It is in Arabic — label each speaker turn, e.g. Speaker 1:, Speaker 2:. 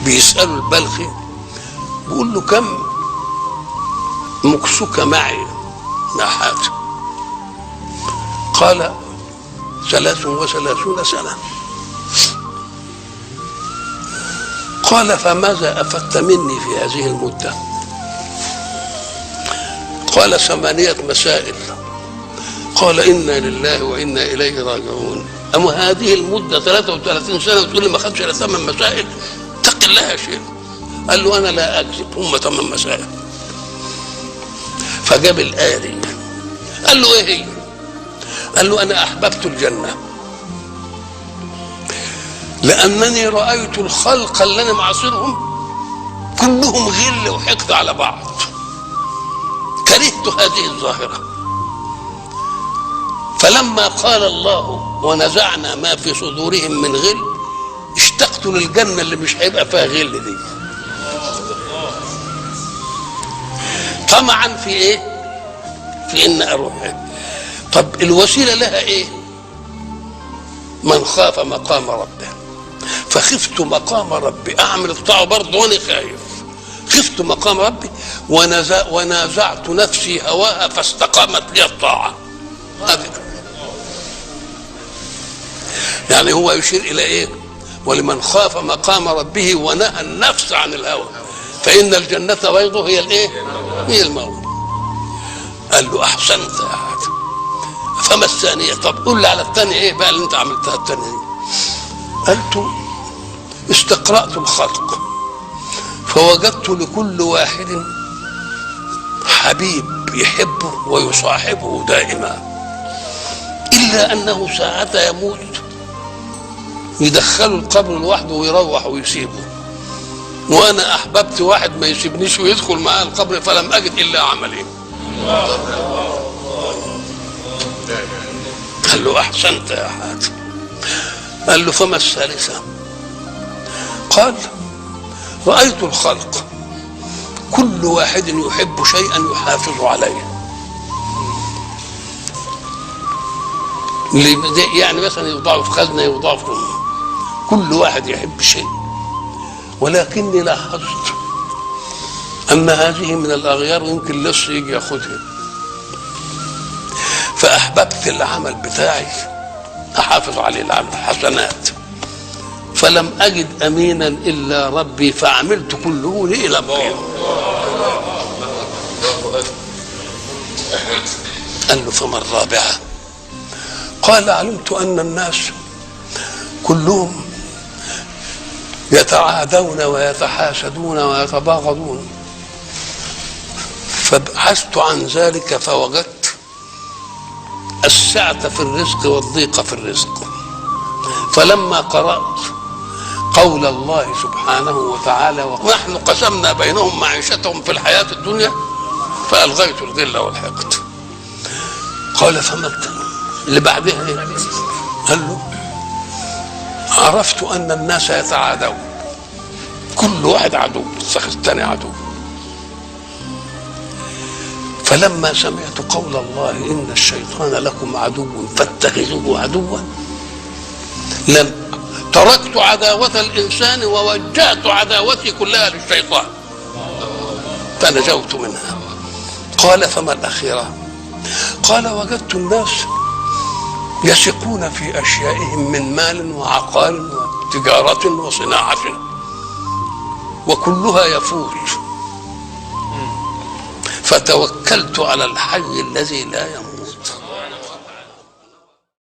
Speaker 1: بيسألوا البلخي بيقول له كم مكسك معي نحات؟ قال 33 سنة. قال فماذا أفدت مني في هذه المدة؟ قال 8 مسائل. قال إنا لله وإنا إليه راجعون. أما هذه المدة 33 سنة وتقول لي ما خدش إلا 8 مسائل؟ اتق الله يا شيخ. قال له أنا لا أكذب، هم 8 مسائل. فجاب الآية دي. قال له إيه هي؟ قال له أنا أحببت الجنة لأنني رأيت الخلق اللي أنا معاصرهم كلهم غل وحقد على بعض، كرهت هذه الظاهرة. فلما قال الله ونزعنا ما في صدورهم من غل اشتقت للجنة اللي مش هيبقى فيها غل دي، طمعا في ايه؟ في ان اروح. طب الوسيلة لها ايه؟ من خاف مقام ربه. فخفت مقام ربي، اعمل الطاعة برضه وانا خايف. خفت مقام ربي ونازعت نفسي هواها فاستقامت لي الطاعة. يعني هو يشير الى ايه؟ ولمن خاف مقام ربه ونهى النفس عن الهوى فإن الجنة بيضه هي الايه؟ هي الموت. قال له احسنت يا حاتم. فما الثانية؟ طب قول لي على الثانية ايه بقى اللي انت عملتها الثانية دي؟ قلت استقرأت الخلق فوجدت لكل واحد حبيب يحبه ويصاحبه دائما، إلا أنه ساعة يموت يدخله القبر لوحده ويروح ويسيبه، وأنا أحببت واحد ما يسيبنيش ويدخل معاه القبر فلم أجد إلا عملي. قال له أحسنت يا حاتم. قال له فما الثالثة؟ قال رأيت الخلق كل واحد يحب شيئا يحافظ عليه، يعني مثلا يوضعه في خزنة، يوضعه في كل واحد يحب شيء، ولكني لاحظت أن هذه من الأغيار يمكن لص يجي ياخدها، فأحببت العمل بتاعي أحافظ عليه العمل حسنات، فلم أجد أمينا إلا ربي فعملت كله لي إلى بقيه. قال له فما الرابعة؟ قال علمت أن الناس كلهم يتعادون ويتحاسدون ويتباغضون، فبحثت عن ذلك فوجدت السعة في الرزق والضيق في الرزق. فلما قرأت قول الله سبحانه وتعالى ونحن قسمنا بينهم معيشتهم في الحياة الدنيا فألغيت الغل والحقد. قال فما اللي بعدها ايه؟ قال له عرفت أن الناس يتعادون، كل واحد عدو الثاني عدو. فلما سمعت قول الله إن الشيطان لكم عدو فاتخذوه عدوا لم تركت عداوة الإنسان ووجهت عداوتي كلها للشيطان فنجوت منها. قال فما الأخيرة؟ قال وجدت الناس يثقون في أشيائهم من مال وعقار وتجارة وصناعة وكلها يفوت، فتوكلت على الحي الذي لا يموت